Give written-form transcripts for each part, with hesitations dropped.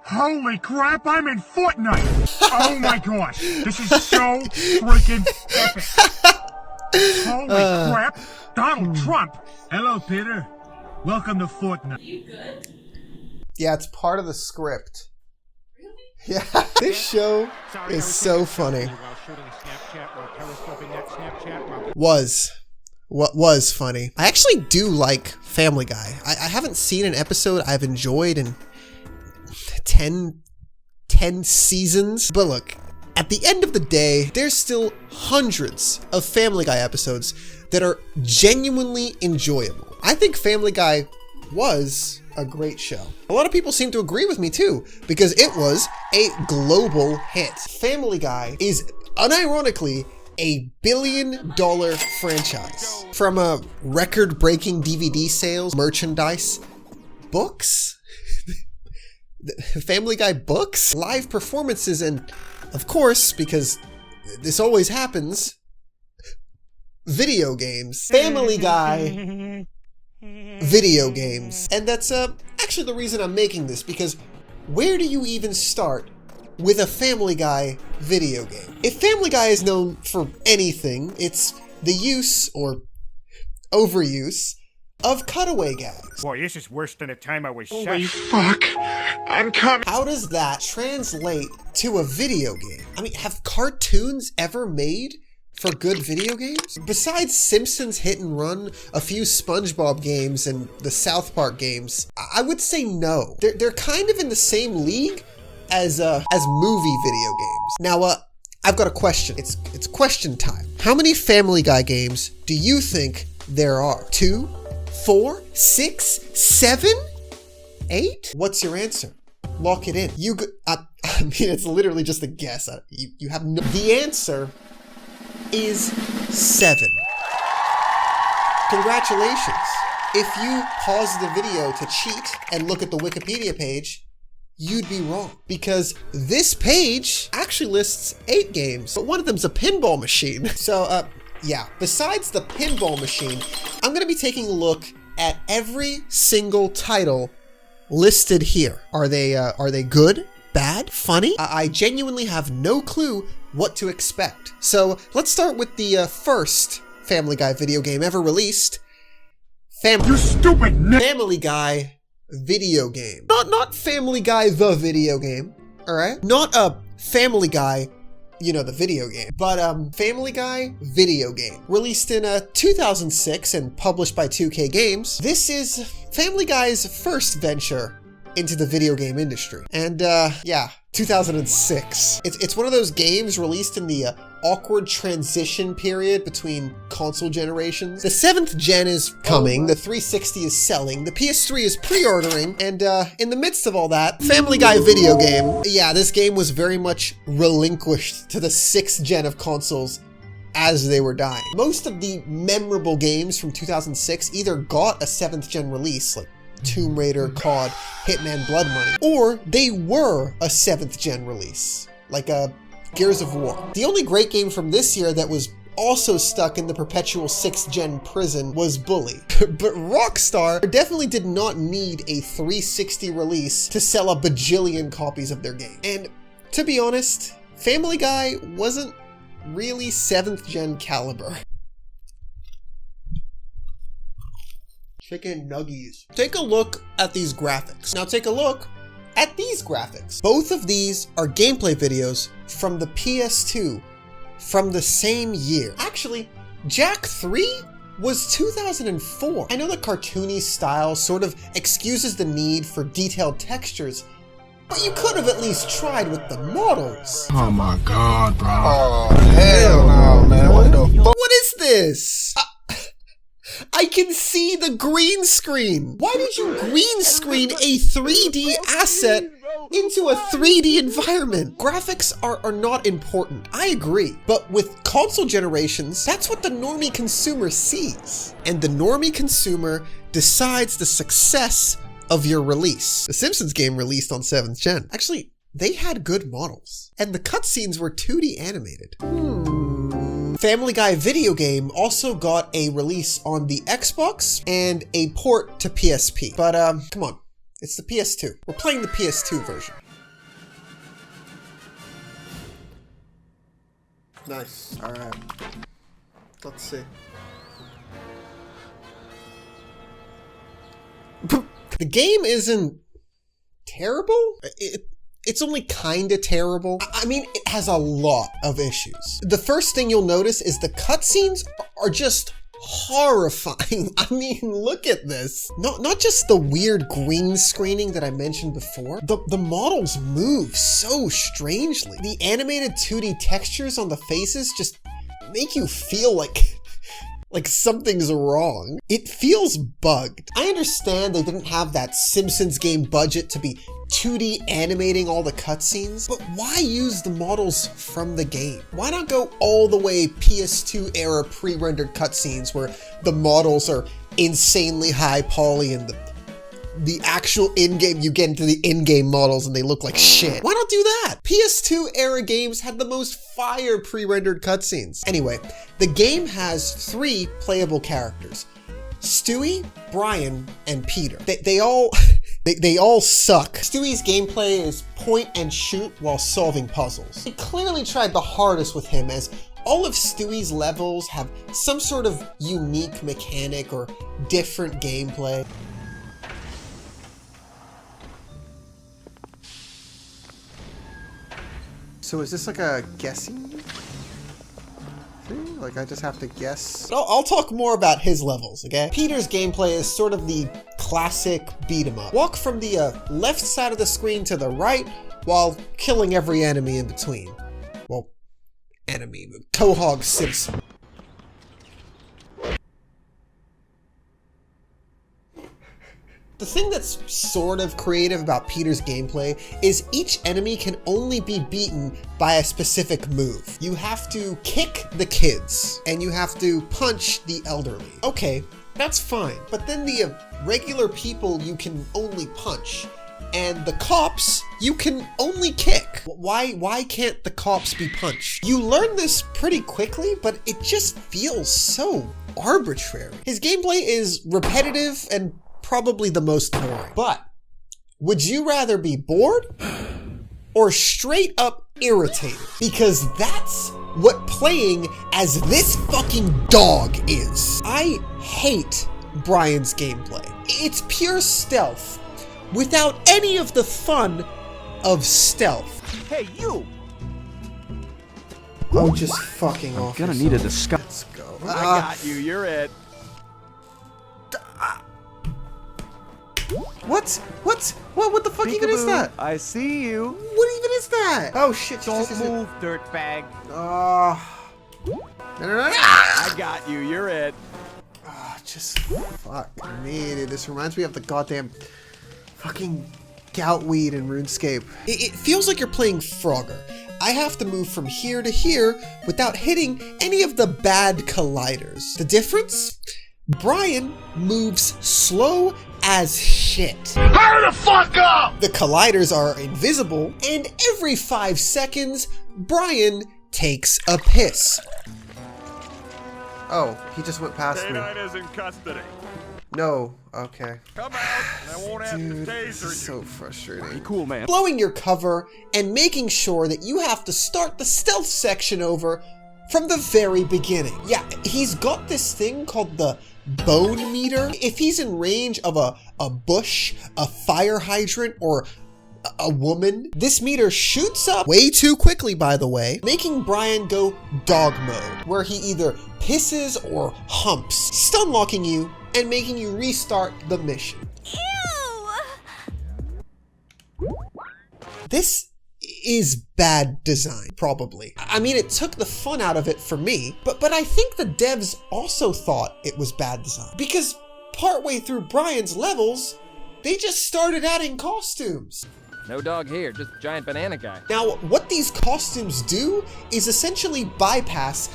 Holy crap, I'm in Fortnite! Oh my gosh, this is so freaking epic! Holy crap, Donald Trump! Hello, Peter. Welcome to Fortnite. You good? Yeah, it's part of the script. Really? Yeah, this show is so funny. What was funny. I actually do like Family Guy. I haven't seen an episode I've enjoyed in 10 seasons. But look, at the end of the day, there's still hundreds of Family Guy episodes that are genuinely enjoyable. I think Family Guy was a great show. A lot of people seem to agree with me too, because it was a global hit. Family Guy is unironically a billion-dollar franchise. From a record-breaking DVD sales, merchandise, books, Family Guy books, live performances, and of course, because this always happens, video games. Family Guy video games. And that's actually the reason I'm making this, because where do you even start with a Family Guy video game? If Family Guy is known for anything, it's the use or overuse of cutaway gags. Boy, this is worse than the time I was shot. Holy fuck, I'm coming. How does that translate to a video game? I mean, have cartoons ever made for good video games? Besides Simpsons Hit and Run, a few SpongeBob games, and the South Park games, I would say no. They're kind of in the same league as movie video games. Now, I've got a question. It's question time. How many Family Guy games do you think there are? 2, 4, 6, 7, 8? What's your answer? Lock it in. I mean, it's literally just a guess. You have no. The answer is 7. Congratulations. If you pause the video to cheat and look at the Wikipedia page, you'd be wrong, because this page actually lists 8 games, but one of them's a pinball machine. So, yeah, besides the pinball machine, I'm gonna be taking a look at every single title listed here. Are they good, bad, funny? I genuinely have no clue what to expect. So let's start with the first Family Guy video game ever released. You stupid Family Guy video game. Not Family Guy the video game, alright? Not a Family Guy, you know, the video game, but Family Guy video game. Released in 2006 and published by 2K Games. This is Family Guy's first venture into the video game industry. And yeah, 2006. It's one of those games released in the awkward transition period between console generations. The 7th gen is coming, the 360 is selling, the PS3 is pre-ordering, and in the midst of all that, Family Guy video game. Yeah, this game was very much relinquished to the 6th gen of consoles as they were dying. Most of the memorable games from 2006 either got a 7th gen release, like Tomb Raider, COD, Hitman Blood Money, or they were a 7th gen release, like Gears of War. The only great game from this year that was also stuck in the perpetual 6th gen prison was Bully. But Rockstar definitely did not need a 360 release to sell a bajillion copies of their game. And to be honest, Family Guy wasn't really 7th gen caliber. Chicken nuggies. Take a look at these graphics. Now take a look at these graphics. Both of these are gameplay videos from the PS2 from the same year. Actually, Jak 3 was 2004. I know the cartoony style sort of excuses the need for detailed textures, but you could have at least tried with the models. Oh my god, bro. Oh, hell no, man. What the fuck? What is this? I can see the green screen. Why did you green screen a 3D asset into a 3D environment? Graphics are not important, I agree. But with console generations, that's what the normie consumer sees. And the normie consumer decides the success of your release. The Simpsons game released on 7th gen. Actually, they had good models. And the cutscenes were 2D animated. Family Guy video game also got a release on the Xbox and a port to PSP. But come on, it's the PS2. We're playing the PS2 version. Nice. Alright. Let's see. The game isn't terrible. It's only kinda terrible. I mean, it has a lot of issues. The first thing you'll notice is the cutscenes are just horrifying. I mean, look at this. Not just the weird green screening that I mentioned before. The models move so strangely. The animated 2D textures on the faces just make you feel like something's wrong. It feels bugged. I understand they didn't have that Simpsons game budget to be 2D animating all the cutscenes, but why use the models from the game? Why not go all the way PS2 era pre-rendered cutscenes where the models are insanely high poly and the actual in-game, you get into the in-game models and they look like shit. Why not do that? PS2 era games had the most fire pre-rendered cutscenes. Anyway, the game has 3 playable characters: Stewie, Brian, and Peter. They all suck. Stewie's gameplay is point and shoot while solving puzzles. They clearly tried the hardest with him, as all of Stewie's levels have some sort of unique mechanic or different gameplay. So is this like a guessing thing? Like I just have to guess? I'll talk more about his levels, okay? Peter's gameplay is sort of the classic beat 'em up. Walk from the left side of the screen to the right while killing every enemy in between. Well, enemy, Quahog Simpson. The thing that's sort of creative about Peter's gameplay is each enemy can only be beaten by a specific move. You have to kick the kids, and you have to punch the elderly. Okay, that's fine. But then the regular people you can only punch, and the cops you can only kick. Why can't the cops be punched? You learn this pretty quickly, but it just feels so arbitrary. His gameplay is repetitive and probably the most boring. But would you rather be bored or straight up irritated? Because that's what playing as this fucking dog is. I hate Brian's gameplay. It's pure stealth without any of the fun of stealth. Hey, you! Oh, just fucking off. Gonna need a disguise. Let's go. I got you. You're it. What the fuck even is that? I see you. What even is that? Oh shit. Don't move, dirtbag. No. I got you. You're it. Just fuck me, dude. This reminds me of the goddamn fucking goutweed in RuneScape. It feels like you're playing Frogger. I have to move from here to here without hitting any of the bad colliders. The difference? Brian moves slow as shit. Hurry the fuck up! The colliders are invisible, and every 5 seconds, Brian takes a piss. Oh, he just went past me. K9 is in custody. No, okay. Come out, and I won't have Dude, to this taser is so frustrating. Be cool, man. Blowing your cover and making sure that you have to start the stealth section over from the very beginning. Yeah, he's got this thing called the bone meter. If he's in range of a bush, a fire hydrant, or a woman, this meter shoots up way too quickly, by the way, making Brian go dog mode, where he either pisses or humps, stun locking you and making you restart the mission. Ew! This is bad design, probably. I mean, it took the fun out of it for me, but I think the devs also thought it was bad design, because partway through Brian's levels, they just started adding costumes. No dog here, just giant banana guy. Now, what these costumes do is essentially bypass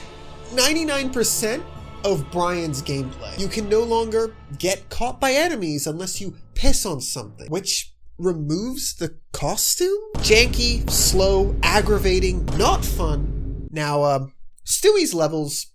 99% of Brian's gameplay. You can no longer get caught by enemies unless you piss on something, which removes the costume? Janky, slow, aggravating, not fun. Now, Stewie's levels,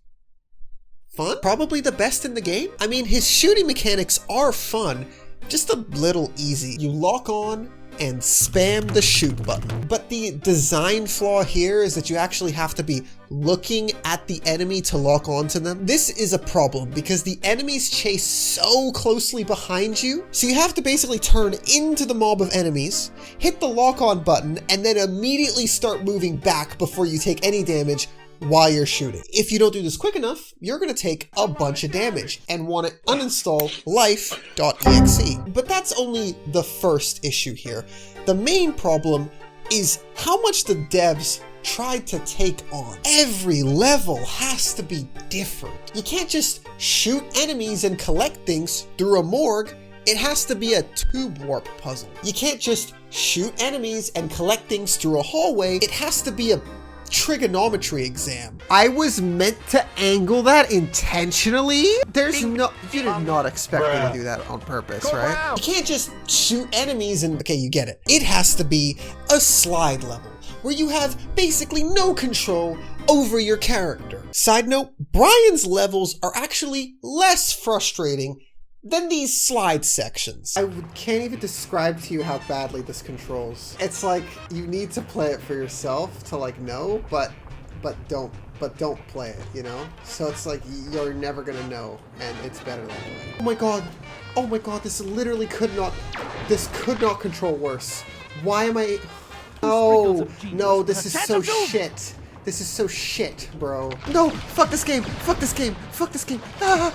fun? Probably the best in the game? I mean, his shooting mechanics are fun, just a little easy. You lock on and spam the shoot button. But the design flaw here is that you actually have to be looking at the enemy to lock onto them. This is a problem because the enemies chase so closely behind you, so you have to basically turn into the mob of enemies, hit the lock on button, and then immediately start moving back before you take any damage while you're shooting. If you don't do this quick enough, you're gonna take a bunch of damage and want to uninstall life.exe. But that's only the first issue here. The main problem is how much the devs tried to take on. Every level has to be different. You can't just shoot enemies and collect things through a morgue. It has to be a tube warp puzzle. You can't just shoot enemies and collect things through a hallway. It has to be a trigonometry exam. I was meant to angle that intentionally? There's no, you did not expect me to do that on purpose, right? You can't just shoot enemies and, okay, you get it. It has to be a slide level where you have basically no control over your character. Side note, Brian's levels are actually less frustrating than these slide sections. I can't even describe to you how badly this controls. It's like you need to play it for yourself to like know, but don't play it, you know? So it's like you're never gonna know, and it's better that way. Oh my god, this literally could not control worse. Why am I? Oh no, this is so shit. This is so shit, bro. No, fuck this game. Fuck this game. Fuck this game. Ah.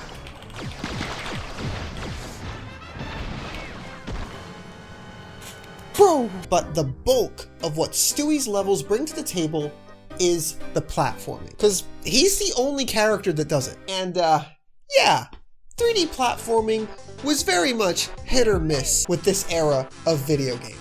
Bro! But the bulk of what Stewie's levels bring to the table is the platforming, because he's the only character that does it. And yeah, 3D platforming was very much hit or miss with this era of video games,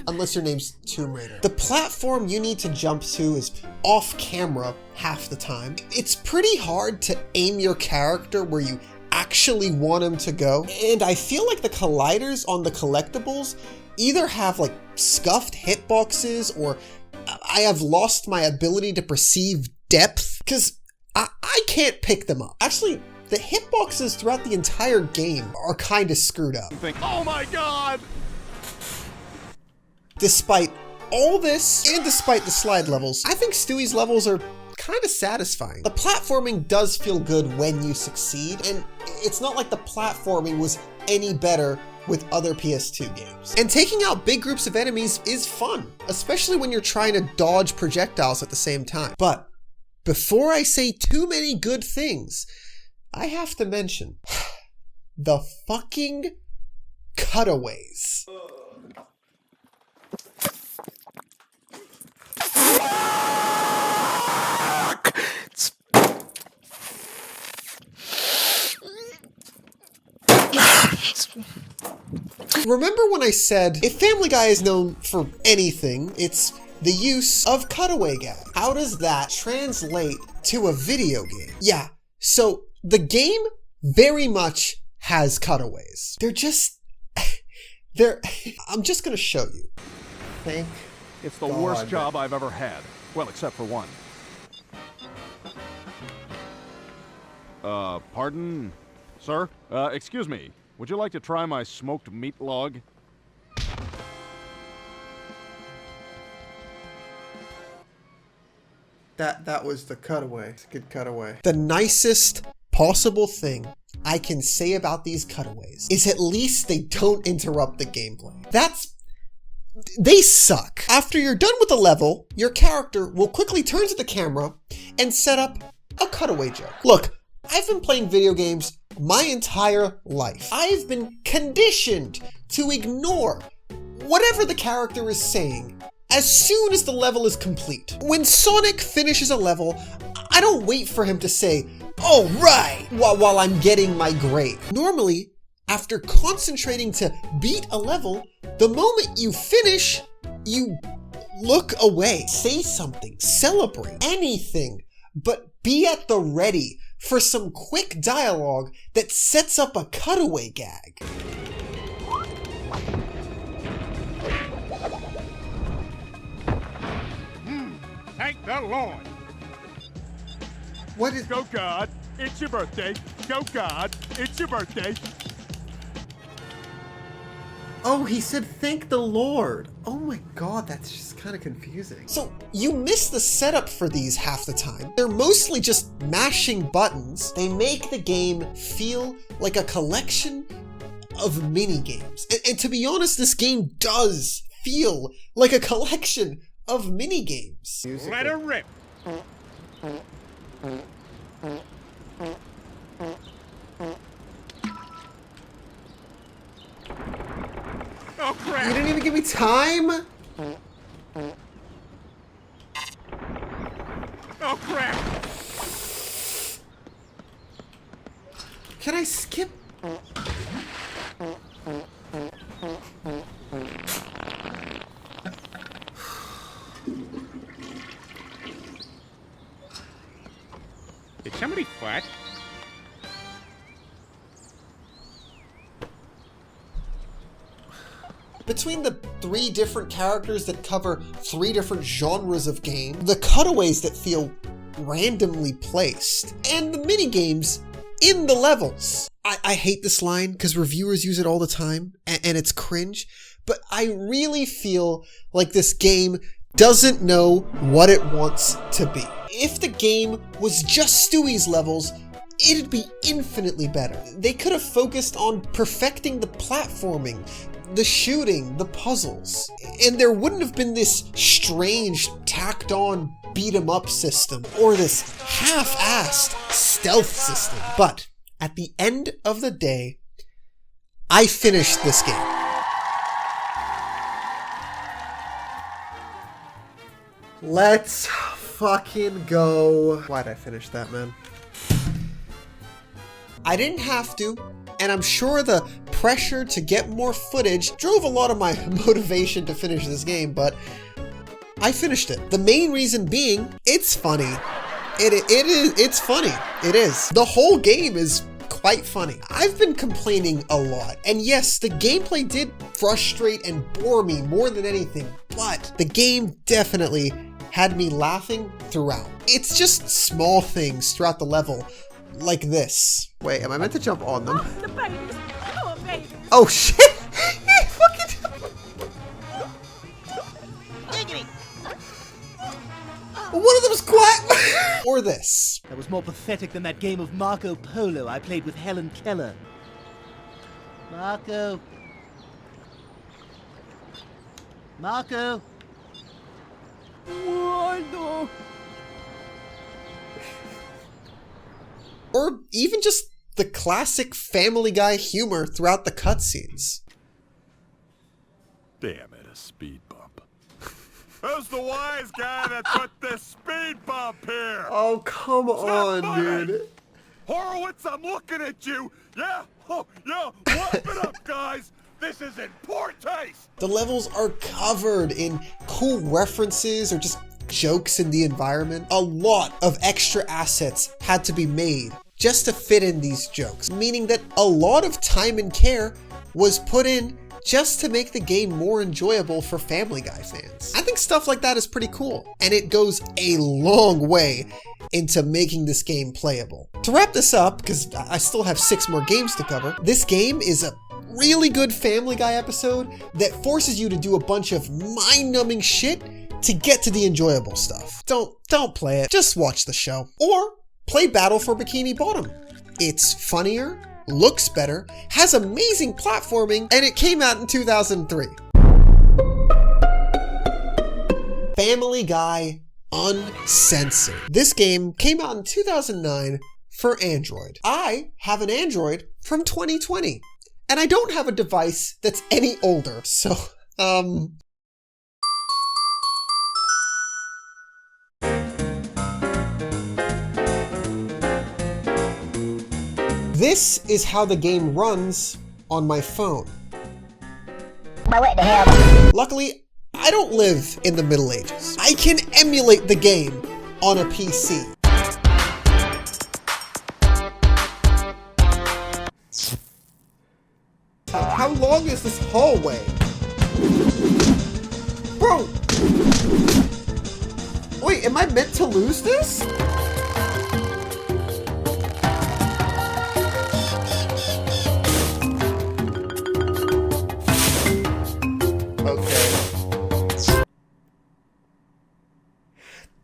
unless your name's Tomb Raider. The platform you need to jump to is off camera half the time. It's pretty hard to aim your character where you actually want him to go. And I feel like the colliders on the collectibles either have like scuffed hitboxes or I have lost my ability to perceive depth because I can't pick them up. Actually, the hitboxes throughout the entire game are kind of screwed up. Oh my god! Despite all this, and despite the slide levels, I think Stewie's levels are kind of satisfying. The platforming does feel good when you succeed, and it's not like the platforming was any better with other PS2 games. And taking out big groups of enemies is fun, especially when you're trying to dodge projectiles at the same time. But before I say too many good things, I have to mention the fucking cutaways. Remember when I said, if Family Guy is known for anything, it's the use of cutaway gag. How does that translate to a video game? Yeah, so the game very much has cutaways. I'm just gonna show you. Thank It's the God. worst job I've ever had. Well, except for one. Pardon? Sir? Excuse me. Would you like to try my smoked meat log? That was the cutaway. It's a good cutaway. The nicest possible thing I can say about these cutaways is at least they don't interrupt the gameplay. They suck. After you're done with the level, your character will quickly turn to the camera and set up a cutaway joke. Look, I've been playing video games my entire life. I've been conditioned to ignore whatever the character is saying as soon as the level is complete. When Sonic finishes a level, I don't wait for him to say, "Oh right," while I'm getting my grade. Normally, after concentrating to beat a level, the moment you finish, you look away. Say something, celebrate, anything, but be at the ready for some quick dialogue that sets up a cutaway gag. Thank the Lord. What is... Go God, it's your birthday. Go God, it's your birthday. Oh, he said thank the Lord. Oh my god, that's just kind of confusing. So you miss the setup for these half the time. They're mostly just mashing buttons. They make the game feel like a collection of mini games. And to be honest, this game does feel like a collection of mini games. Let her rip. Oh crap! You didn't even give me time? Oh crap! Can I skip? Did somebody fart? Between the 3 different characters that cover 3 different genres of game, the cutaways that feel randomly placed, and the minigames in the levels. I hate this line because reviewers use it all the time, and it's cringe, but I really feel like this game doesn't know what it wants to be. If the game was just Stewie's levels, it'd be infinitely better. They could have focused on perfecting the platforming, the shooting, the puzzles, and there wouldn't have been this strange tacked on beat 'em up system or this half-assed stealth system. But at the end of the day, I finished this game. Let's fucking go. Why'd I finish that, man? I didn't have to, and I'm sure the pressure to get more footage drove a lot of my motivation to finish this game, but I finished it. The main reason being, it's funny. It's funny. It is. The whole game is quite funny. I've been complaining a lot, and yes, the gameplay did frustrate and bore me more than anything, but the game definitely had me laughing throughout. It's just small things throughout the level, like this. Wait, am I meant to jump on them? The babies. Oh, babies. Oh shit! He fucking... One of them's quack! Or this. That was more pathetic than that game of Marco Polo I played with Helen Keller. Marco. Marco. Waldo. Or even just the classic Family Guy humor throughout the cutscenes. Damn it, a speed bump. Who's the wise guy that put this speed bump here? Oh, come on, funny. dude. Horowitz, I'm looking at you. Yeah? Oh, yeah. Wipe it up, guys. This is in poor taste. The levels are covered in cool references or just jokes in the environment. A lot of extra assets had to be made just to fit in these jokes, meaning that a lot of time and care was put in just to make the game more enjoyable for Family Guy fans. I think stuff like that is pretty cool, and it goes a long way into making this game playable. To wrap this up, because I still have 6 more games to cover, this game is a really good Family Guy episode that forces you to do a bunch of mind-numbing shit to get to the enjoyable stuff. Don't play it, just watch the show. Or play Battle for Bikini Bottom. It's funnier, looks better, has amazing platforming, and it came out in 2003. Family Guy Uncensored. This game came out in 2009 for Android. I have an Android from 2020, and I don't have a device that's any older, so, This is how the game runs on my phone. What the hell? Luckily, I don't live in the Middle Ages. I can emulate the game on a PC. How long is this hallway? Bro! Wait, am I meant to lose this?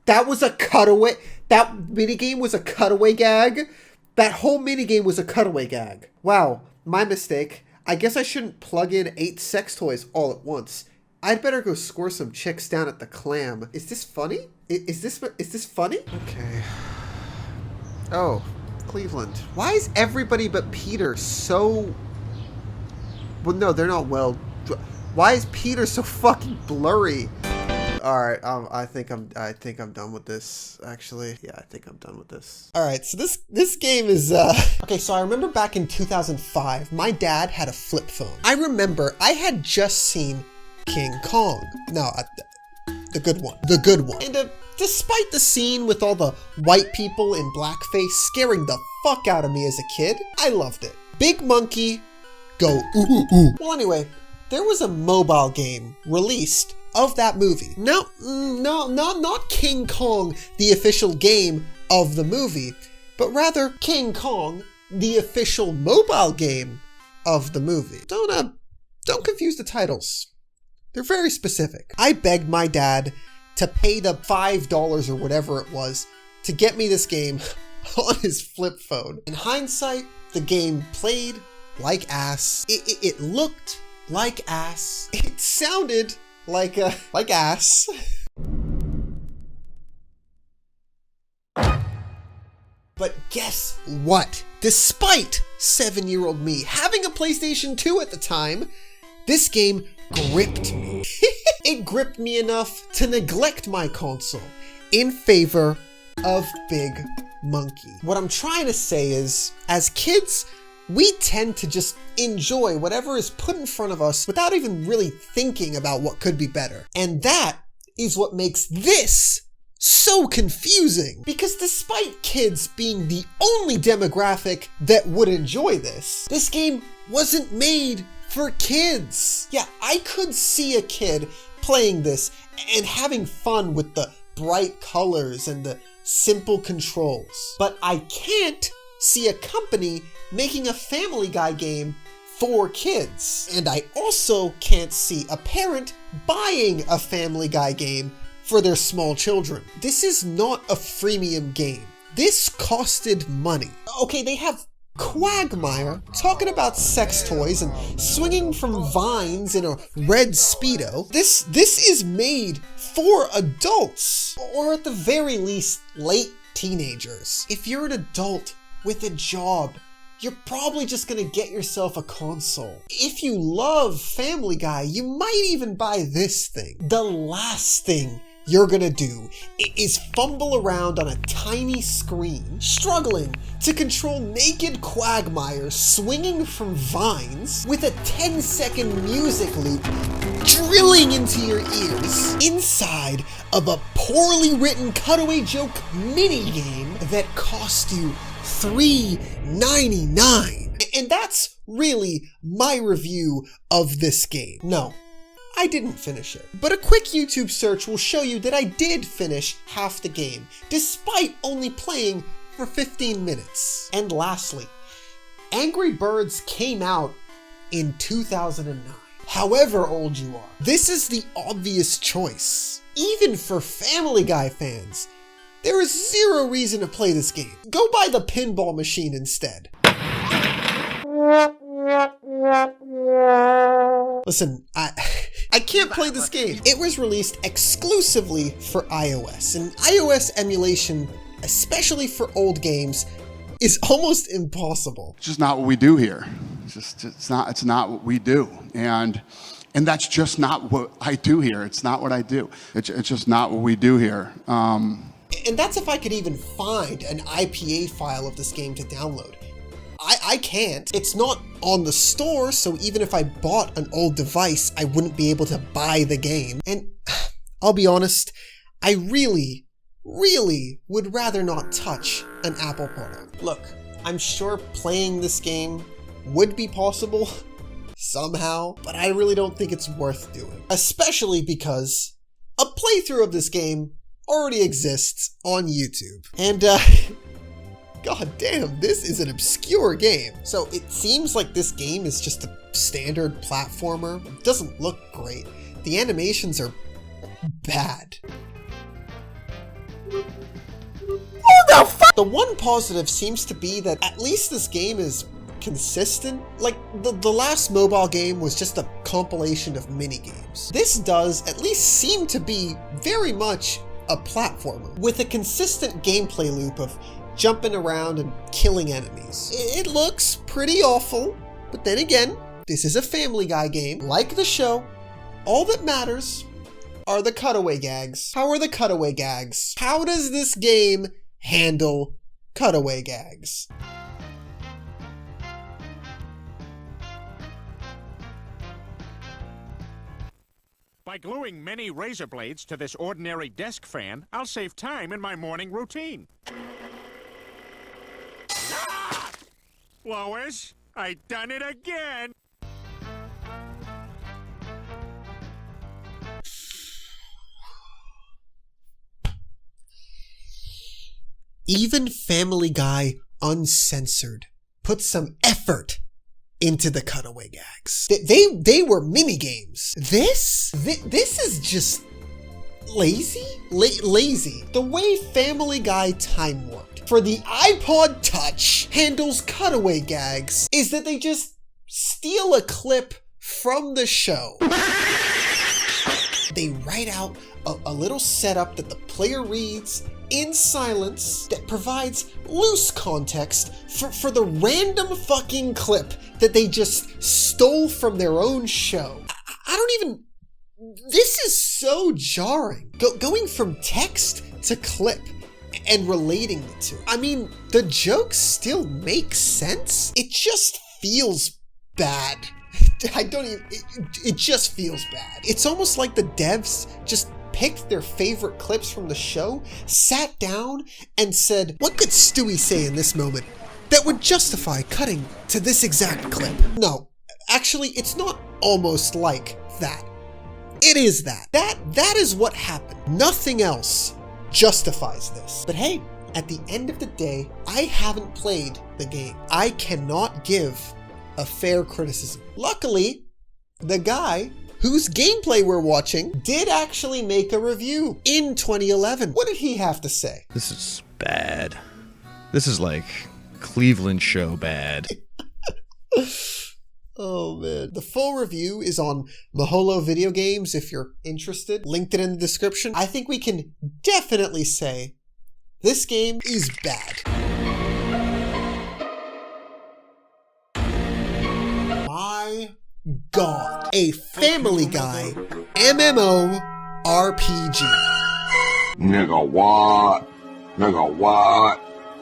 That was a cutaway. That minigame was a cutaway gag. That whole minigame was a cutaway gag. Wow, my mistake. I guess I shouldn't plug in 8 sex toys all at once. I'd better go score some chicks down at the Clam. Is this funny? Is this funny? Okay. Oh, Cleveland. Why is everybody but Peter so... Well, no, they're not well... Why is Peter so fucking blurry? All right, I think I'm done with this. Actually, yeah, I think I'm done with this. All right, so this game is okay. So I remember back in 2005, my dad had a flip phone. I remember I had just seen King Kong. No, the good one, And despite the scene with all the white people in blackface scaring the fuck out of me as a kid, I loved it. Big Monkey, go ooh ooh ooh. Well, anyway, there was a mobile game released of that movie. No, not King Kong, the official game of the movie, but rather King Kong, the official mobile game of the movie. Don't confuse the titles. They're very specific. I begged my dad to pay the $5 or whatever it was to get me this game on his flip phone. In hindsight, the game played like ass. It looked like ass. It sounded like ass. But guess what? Despite 7-year-old me having a PlayStation 2 at the time, this game gripped me. It gripped me enough to neglect my console in favor of Big Monkey. What I'm trying to say is, as kids, we tend to just enjoy whatever is put in front of us without even really thinking about what could be better. And that is what makes this so confusing. Because despite kids being the only demographic that would enjoy this game wasn't made for kids. Yeah, I could see a kid playing this and having fun with the bright colors and the simple controls. But I can't see a company making a Family Guy game for kids. And I also can't see a parent buying a Family Guy game for their small children. This is not a freemium game. This costed money. Okay, they have Quagmire talking about sex toys and swinging from vines in a red Speedo. This is made for adults, or at the very least, late teenagers. If you're an adult with a job, you're probably just gonna get yourself a console. If you love Family Guy, you might even buy this thing. The last thing you're gonna do is fumble around on a tiny screen, struggling to control naked Quagmire swinging from vines with a 10-second music loop drilling into your ears inside of a poorly written cutaway joke minigame that cost you $3.99. And that's really my review of this game. No, I didn't finish it. But a quick YouTube search will show you that I did finish half the game, despite only playing for 15 minutes. And lastly, Angry Birds came out in 2009. However old you are, this is the obvious choice. Even for Family Guy fans, there is zero reason to play this game. Go buy the pinball machine instead. Listen, I can't play this game. It was released exclusively for iOS, and iOS emulation, especially for old games, is almost impossible. It's just not what we do here. It's not what we do. And that's just not what I do here. It's not what I do. It's just not what we do here. And that's if I could even find an IPA file of this game to download. I can't. It's not on the store, so even if I bought an old device, I wouldn't be able to buy the game. And I'll be honest, I really would rather not touch an Apple product. Look, I'm sure playing this game would be possible somehow, but I really don't think it's worth doing. Especially because a playthrough of this game already exists on YouTube. And god damn, this is an obscure game. So it seems like this game is just a standard platformer. It doesn't look great. The animations are bad. The one positive seems to be that at least this game is consistent. Like, the last mobile game was just a compilation of mini-games. This does at least seem to be very much a platformer, with a consistent gameplay loop of jumping around and killing enemies. It looks pretty awful, but then again, this is a Family Guy game. Like the show, all that matters are the cutaway gags. How are the cutaway gags? How does this game handle cutaway gags? By gluing many razor blades to this ordinary desk fan, I'll save time in my morning routine. Ah! Lois, I done it again! Even Family Guy Uncensored put some effort into the cutaway gags. They were mini games. This is just lazy. Lazy. The way Family Guy time warped for the iPod Touch handles cutaway gags is that they just steal a clip from the show. They write out a little setup that the player reads in silence that provides loose context for the random fucking clip that they just stole from their own show. I don't even... This is so jarring. Going from text to clip and relating the two. I mean, the jokes still make sense. It just feels bad. I don't even... It just feels bad. It's almost like the devs just picked their favorite clips from the show, sat down, and said, what could Stewie say in this moment that would justify cutting to this exact clip? No, actually, it's not almost like that. It is that. That is what happened. Nothing else justifies this. But hey, at the end of the day, I haven't played the game. I cannot give a fair criticism. Luckily, the guy whose gameplay we're watching did actually make a review in 2011. What did he have to say? This is bad. This is like Cleveland show bad. Oh man. The full review is on MaholoVideoGames if you're interested. Linked it in the description. I think we can definitely say this game is bad. My God, a Family Guy MMO RPG. Nigga what? Nigga what?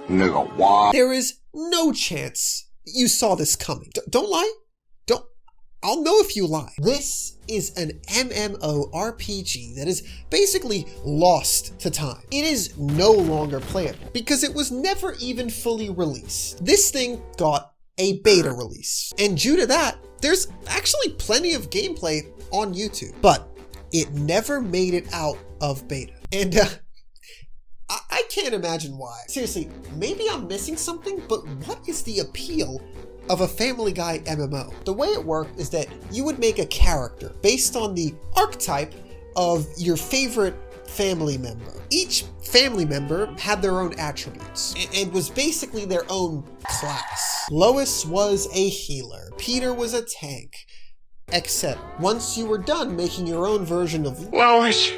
Nigga what? There is no chance you saw this coming. Don't lie. I'll know if you lie. This is an MMO RPG that is basically lost to time. It is no longer playable because it was never even fully released. This thing got a beta release, and due to that, there's actually plenty of gameplay on YouTube, but it never made it out of beta. And I can't imagine why. Seriously, maybe I'm missing something, but what is the appeal of a Family Guy MMO? The way it worked is that you would make a character based on the archetype of your favorite family member. Each family member had their own attributes and was basically their own class. Lois was a healer, Peter was a tank, etc. Once you were done making your own version of Lois,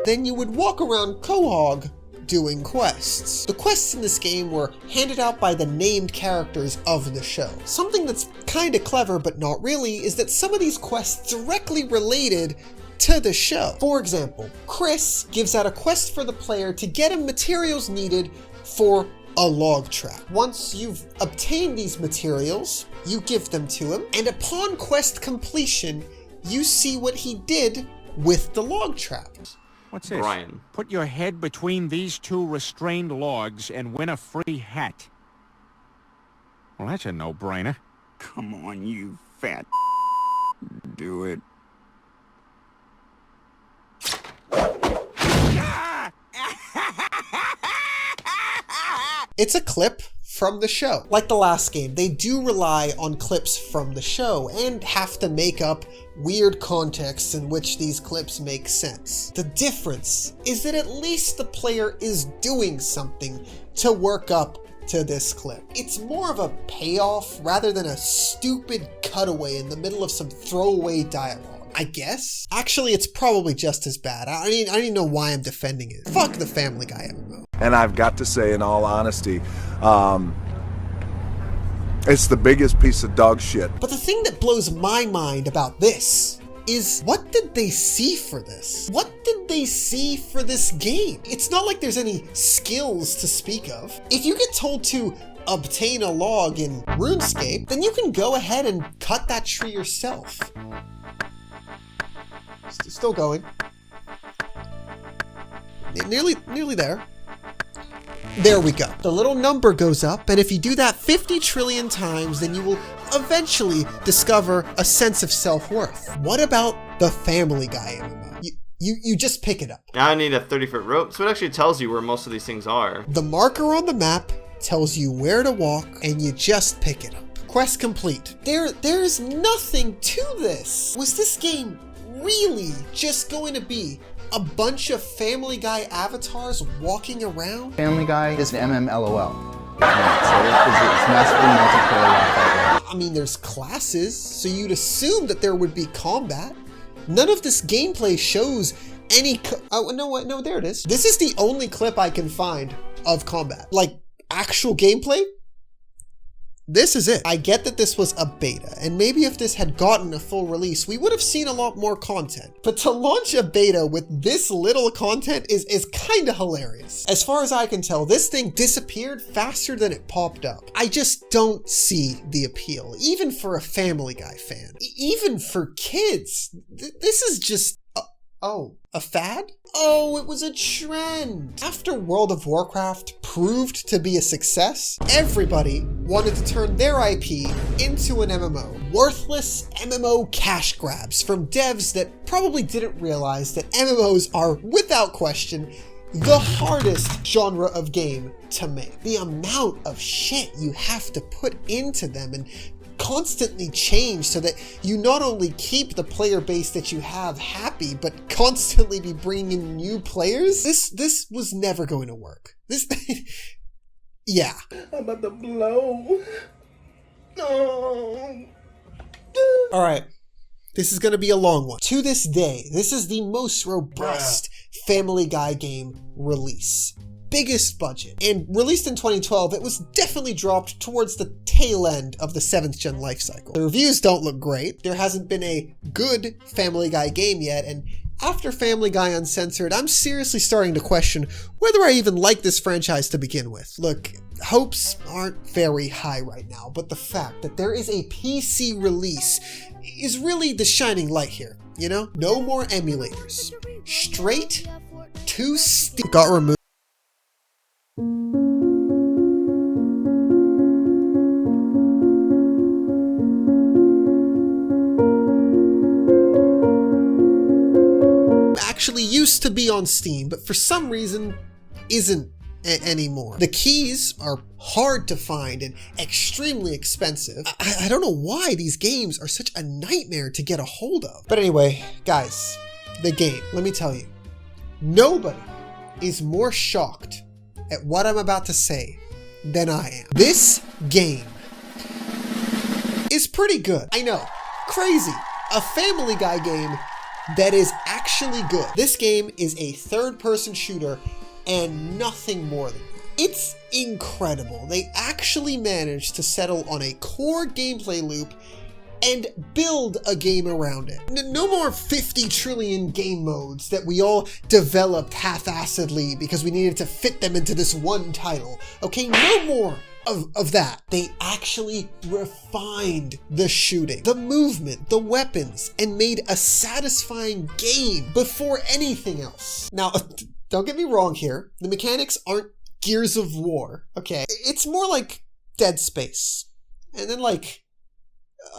then you would walk around Quahog doing quests. The quests in this game were handed out by the named characters of the show. Something that's kinda clever but not really is that some of these quests directly related to the show. For example, Chris gives out a quest for the player to get him materials needed for a log trap. Once you've obtained these materials, you give them to him, and upon quest completion, you see what he did with the log trap. What's this? Brian. Put your head between these two restrained logs and win a free hat. Well, that's a no-brainer. Come on, you fat. Do it. It's a clip from the show. Like the last game, they do rely on clips from the show and have to make up weird contexts in which these clips make sense. The difference is that at least the player is doing something to work up to this clip. It's more of a payoff rather than a stupid cutaway in the middle of some throwaway dialogue, I guess. Actually, it's probably just as bad. I don't even know why I'm defending it. Fuck the Family Guy MMO. And I've got to say, in all honesty, it's the biggest piece of dog shit. But the thing that blows my mind about this is, what did they see for this? What did they see for this game? It's not like there's any skills to speak of. If you get told to obtain a log in RuneScape, then you can go ahead and cut that tree yourself. Still going. Nearly there. There we go. The little number goes up, and if you do that 50 trillion times, then you will eventually discover a sense of self-worth. What about the Family Guy MMO? You just pick it up. Now I need a 30-foot rope, so it actually tells you where most of these things are. The marker on the map tells you where to walk, and you just pick it up. Quest complete. There's nothing to this. Was this game really just going to be a bunch of Family Guy avatars walking around? Family Guy is an MMLOL. So it's massively multiplayer like that. I mean, there's classes, so you'd assume that there would be combat. None of this gameplay shows any oh, no, there it is. This is the only clip I can find of combat. Like, actual gameplay? This is it. I get that this was a beta, and maybe if this had gotten a full release, we would have seen a lot more content. But to launch a beta with this little content is kind of hilarious. As far as I can tell, this thing disappeared faster than it popped up. I just don't see the appeal, even for a Family Guy fan. Even for kids. This is just... Oh, a fad? Oh, it was a trend. After World of Warcraft proved to be a success, everybody wanted to turn their IP into an MMO. Worthless MMO cash grabs from devs that probably didn't realize that MMOs are, without question, the hardest genre of game to make. The amount of shit you have to put into them and constantly change so that you not only keep the player base that you have happy, but constantly be bringing in new players. This was never going to work. This, yeah. I'm about to blow. No. All right. This is going to be a long one. To this day, this is the most robust Family Guy game release. Biggest budget, and released in 2012, it was definitely dropped towards the tail end of the 7th gen life cycle. The reviews don't look great. There hasn't been a good Family Guy game yet, and after Family Guy Uncensored, I'm seriously starting to question whether I even like this franchise to begin with. Look, hopes aren't very high right now, but the fact that there is a PC release is really the shining light here, you know? No more emulators. Straight to Steam. Got removed. Actually used to be on Steam, but for some reason isn't anymore. The keys are hard to find and extremely expensive. I don't know why these games are such a nightmare to get a hold of. But anyway, guys, the game, let me tell you, nobody is more shocked at what I'm about to say than I am. This game is pretty good. I know, crazy. A Family Guy game that is actually good. This game is a third-person shooter and nothing more than that. It's incredible. They actually managed to settle on a core gameplay loop and build a game around it. No more 50 trillion game modes that we all developed half-assedly because we needed to fit them into this one title. Okay, no more of that. They actually refined the shooting, the movement, the weapons, and made a satisfying game before anything else. Now, don't get me wrong here. The mechanics aren't Gears of War, okay? It's more like Dead Space. And then like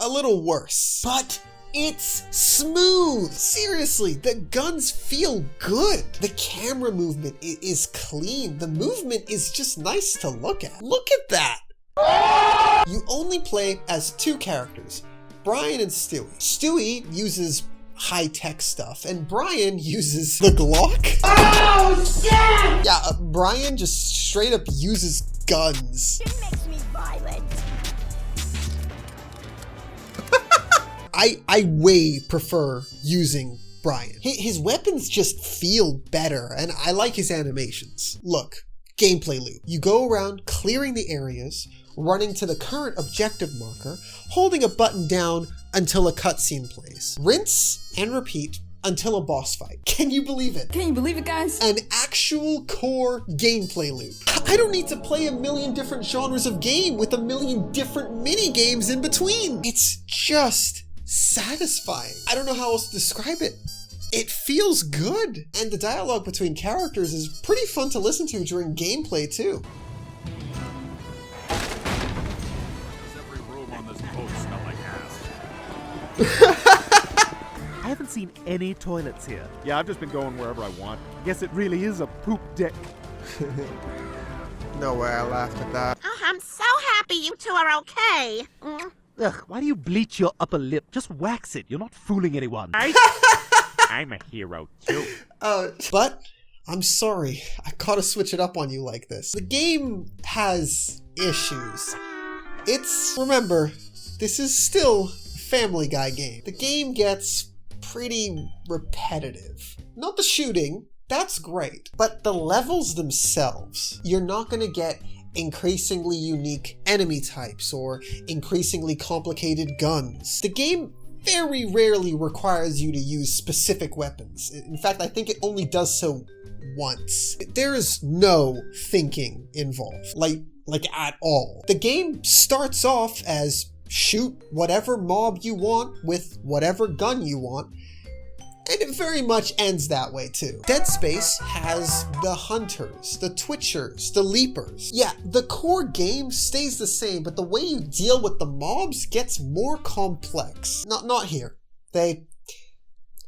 a little worse. But it's smooth. Seriously, the guns feel good. The camera movement is clean. The movement is just nice to look at. Look at that. You only play as two characters, Brian and Stewie. Stewie uses high-tech stuff, and Brian uses the Glock. Oh, shit! Yeah, Brian just straight up uses guns. It makes me violent. I way prefer using Brian. His weapons just feel better, and I like his animations. Look, gameplay loop. You go around clearing the areas, running to the current objective marker, holding a button down until a cutscene plays. Rinse and repeat until a boss fight. Can you believe it? Can you believe it, guys? An actual core gameplay loop. I don't need to play a million different genres of game with a million different mini games in between. It's just satisfying. I don't know how else to describe it. It feels good. And the dialogue between characters is pretty fun to listen to during gameplay too. Every room on this boat smell like ass. I haven't seen any toilets here. Yeah, I've just been going wherever I want. Guess it really is a poop deck. No way, I laughed at that. Oh, I'm so happy you two are okay. Ugh, why do you bleach your upper lip? Just wax it. You're not fooling anyone. I'm a hero too. But I'm sorry, I gotta switch it up on you like this. The game has issues. Remember, this is still a Family Guy game. The game gets pretty repetitive. Not the shooting, that's great, but the levels themselves. You're not gonna get increasingly unique enemy types or increasingly complicated guns. The game very rarely requires you to use specific weapons. In fact, I think it only does so once. There is no thinking involved, like at all. The game starts off as shoot whatever mob you want with whatever gun you want, and it very much ends that way too. Dead Space has the hunters, the twitchers, the leapers. Yeah, the core game stays the same, but the way you deal with the mobs gets more complex. Not here. They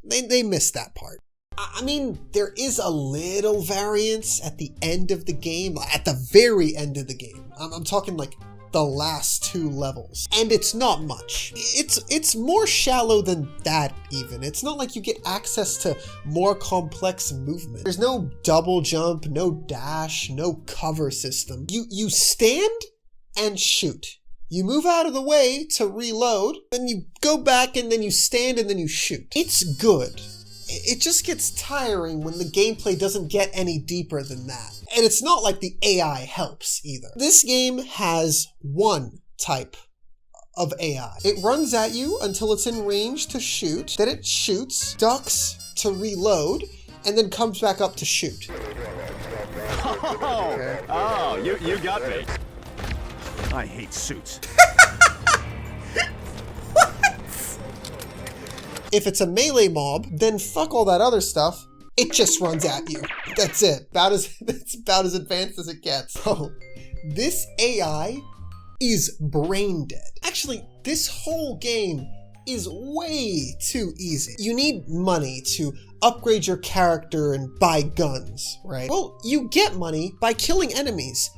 missed that part. I mean, there is a little variance at the end of the game, at the very end of the game. I'm talking like the last two levels, and it's not much. It's more shallow than that even. It's not like you get access to more complex movement. There's no double jump, no dash, no cover system. You stand and shoot. You move out of the way to reload, then you go back and then you stand and then you shoot. It's good. It just gets tiring when the gameplay doesn't get any deeper than that. And it's not like the AI helps either. This game has one type of AI. It runs at you until it's in range to shoot, then it shoots, ducks to reload, and then comes back up to shoot. Oh, you got me. I hate suits. If it's a melee mob, then fuck all that other stuff. It just runs at you. That's it. That's about as advanced as it gets. Oh, this AI is brain dead. Actually, this whole game is way too easy. You need money to upgrade your character and buy guns, right? Well, you get money by killing enemies,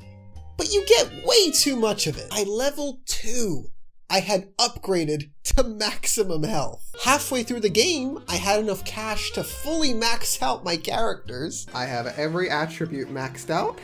but you get way too much of it. By level 2, I had upgraded to maximum health. Halfway through the game, I had enough cash to fully max out my characters. I have every attribute maxed out,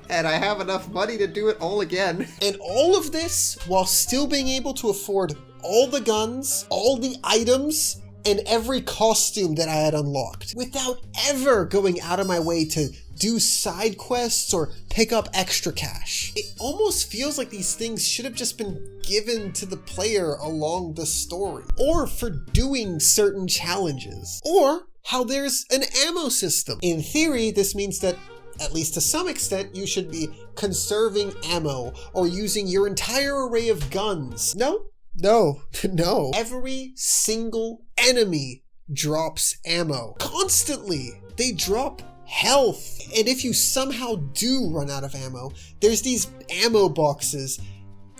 and I have enough money to do it all again. And all of this while still being able to afford all the guns, all the items, and every costume that I had unlocked, without ever going out of my way to do side quests or pick up extra cash. It almost feels like these things should have just been given to the player along the story, or for doing certain challenges, or how there's an ammo system. In theory, this means that, at least to some extent, you should be conserving ammo or using your entire array of guns. No. Every single enemy drops ammo. Constantly. They drop health. And if you somehow do run out of ammo, there's these ammo boxes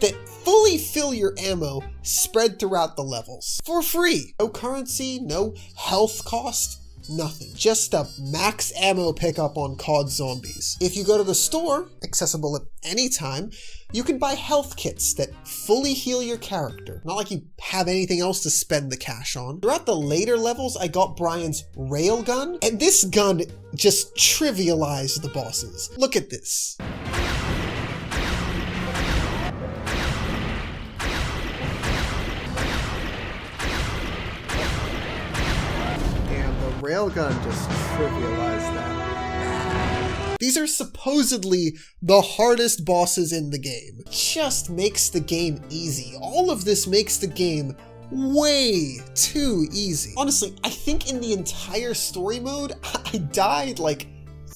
that fully fill your ammo spread throughout the levels. For free. No currency, no health cost. nothing. Just a max ammo pickup on COD Zombies. If you go to the store, accessible at any time, you can buy health kits that fully heal your character. Not like you have anything else to spend the cash on. Throughout the later levels, I got Brian's railgun, and this gun just trivialized the bosses. Look at this. Railgun just trivialized that. These are supposedly the hardest bosses in the game. It just makes the game easy. All of this makes the game way too easy. Honestly, I think in the entire story mode, I died like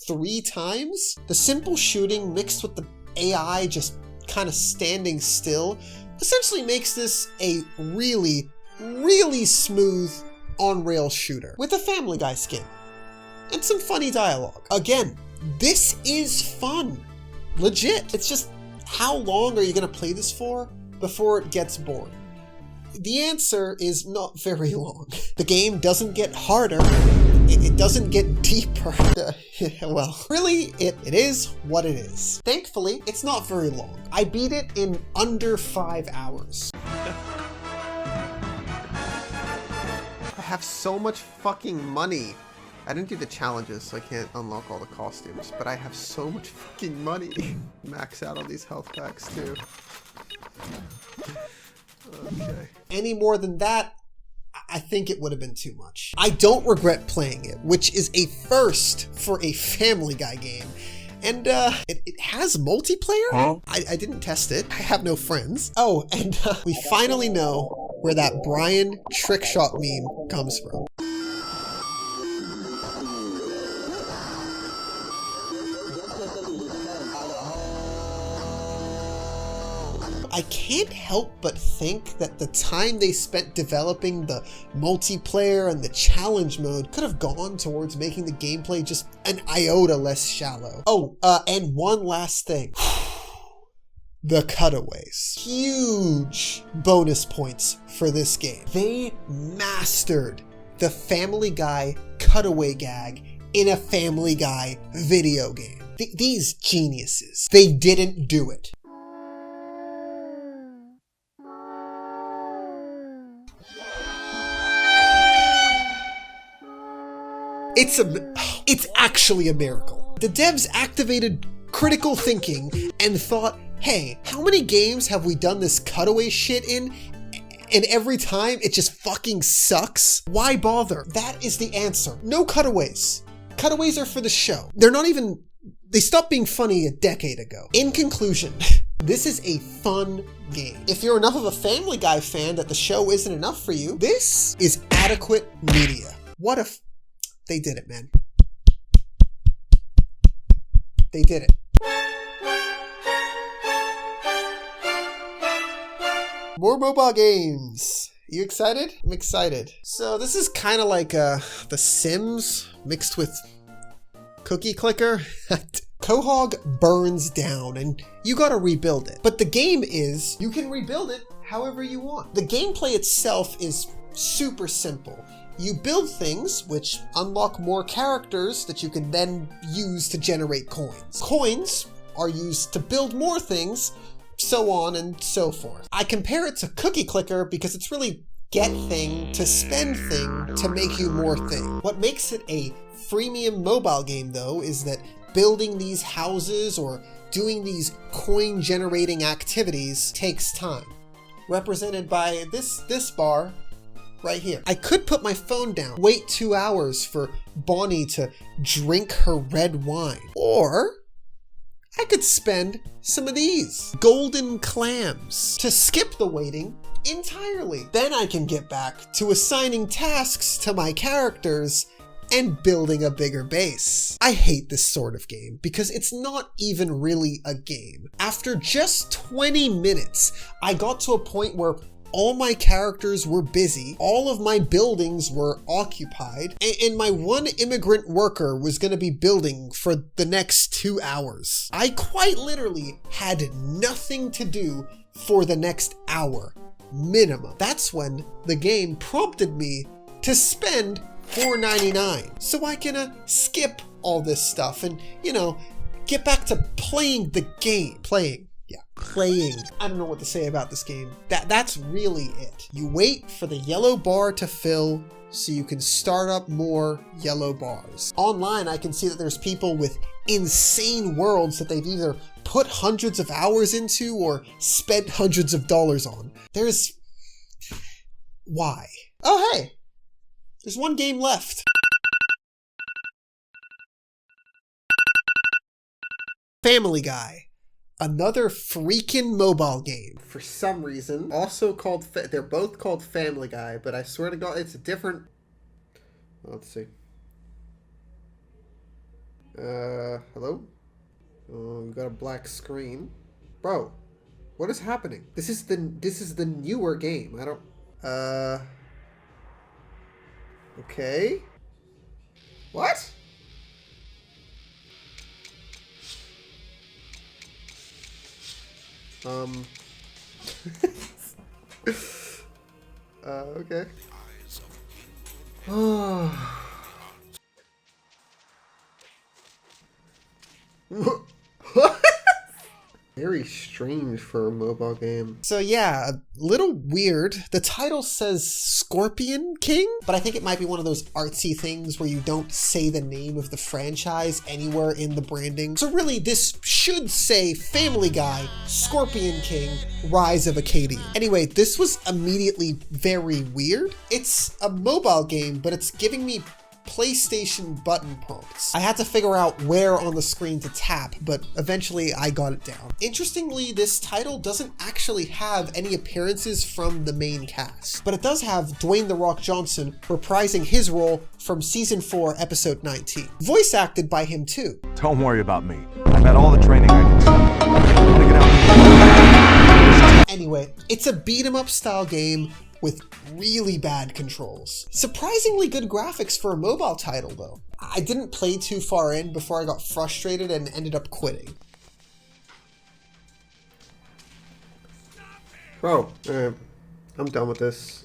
3 times. The simple shooting mixed with the AI just kind of standing still essentially makes this a really, really smooth on-rail shooter with a Family Guy skin and some funny dialogue. Again, this is fun. Legit. It's just, how long are you gonna play this for before it gets boring? The answer is not very long. The game doesn't get harder. It doesn't get deeper. Well, really, it is what it is. Thankfully, it's not very long. I beat it in under 5 hours. I have so much fucking money. I didn't do the challenges, so I can't unlock all the costumes, but I have so much fucking money. Max out on these health packs too. Okay. Any more than that, I think it would have been too much. I don't regret playing it, which is a first for a Family Guy game. And it has multiplayer? Huh? I didn't test it. I have no friends. Oh, and we finally know where that Brian trickshot meme comes from. I can't help but think that the time they spent developing the multiplayer and the challenge mode could have gone towards making the gameplay just an iota less shallow. Oh, and one last thing. The cutaways. Huge bonus points for this game. They mastered the Family Guy cutaway gag in a Family Guy video game. These geniuses, they didn't do it. It's actually a miracle. The devs activated critical thinking and thought, hey, how many games have we done this cutaway shit in? And every time it just fucking sucks? Why bother? That is the answer. No cutaways. Cutaways are for the show. They stopped being funny a decade ago. In conclusion, this is a fun game. If you're enough of a Family Guy fan that the show isn't enough for you, this is adequate media. What if they did it, man? They did it. More mobile games. You excited? I'm excited. So this is kind of like The Sims mixed with Cookie Clicker. Quahog burns down and you gotta rebuild it. But the game is, you can rebuild it however you want. The gameplay itself is super simple. You build things which unlock more characters that you can then use to generate coins. Coins are used to build more things, so on and so forth. I compare it to Cookie Clicker because it's really get thing to spend thing to make you more thing. What makes it a freemium mobile game though is that building these houses or doing these coin generating activities takes time. Represented by this bar right here. I could put my phone down, wait 2 hours for Bonnie to drink her red wine. Or I could spend some of these golden clams to skip the waiting entirely. Then I can get back to assigning tasks to my characters and building a bigger base. I hate this sort of game because it's not even really a game. After just 20 minutes, I got to a point where all my characters were busy, all of my buildings were occupied, and my one immigrant worker was gonna be building for the next 2 hours. I quite literally had nothing to do for the next hour, minimum. That's when the game prompted me to spend $4.99. So I can skip all this stuff and, you know, get back to playing the game. Playing. I don't know what to say about this game. That's really it. You wait for the yellow bar to fill so you can start up more yellow bars. Online, I can see that there's people with insane worlds that they've either put hundreds of hours into or spent hundreds of dollars on. Why? Oh, hey, there's one game left. Family Guy. Another freaking mobile game. For some reason, also called, they're both called Family Guy, but I swear to God, it's a different, let's see. Hello? Oh, we got a black screen. Bro, what is happening? This is the newer game. I don't, okay. What? Okay. What? Very strange for a mobile game. So yeah, a little weird. The title says Scorpion King, but I think it might be one of those artsy things where you don't say the name of the franchise anywhere in the branding. So really, this should say Family Guy, Scorpion King, Rise of Acadia. Anyway, this was immediately very weird. It's a mobile game, but it's giving me PlayStation button prompts. I had to figure out where on the screen to tap, but eventually I got it down. Interestingly, this title doesn't actually have any appearances from the main cast, but it does have Dwayne "The Rock" Johnson reprising his role from Season 4, Episode 19. Voice acted by him too. Don't worry about me. I've had all the training I need. Anyway, it's a beat-em-up style game with really bad controls. Surprisingly good graphics for a mobile title though. I didn't play too far in before I got frustrated and ended up quitting. Bro, I'm done with this.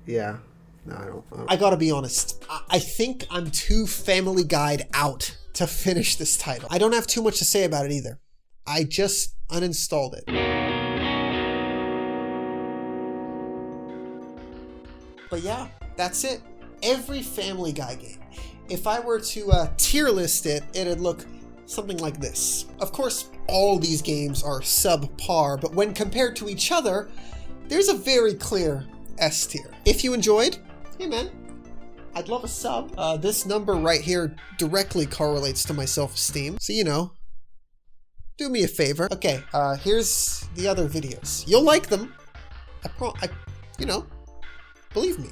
Yeah, no, I don't. I gotta be honest, I think I'm too Family Guy'd out to finish this title. I don't have too much to say about it either. I just uninstalled it. But yeah, that's it. Every Family Guy game. If I were to tier list it, it'd look something like this. Of course, all these games are subpar, but when compared to each other, there's a very clear S tier. If you enjoyed, hey man, I'd love a sub. This number right here directly correlates to my self-esteem, so you know, do me a favor. Okay, here's the other videos. You'll like them. You know, believe me.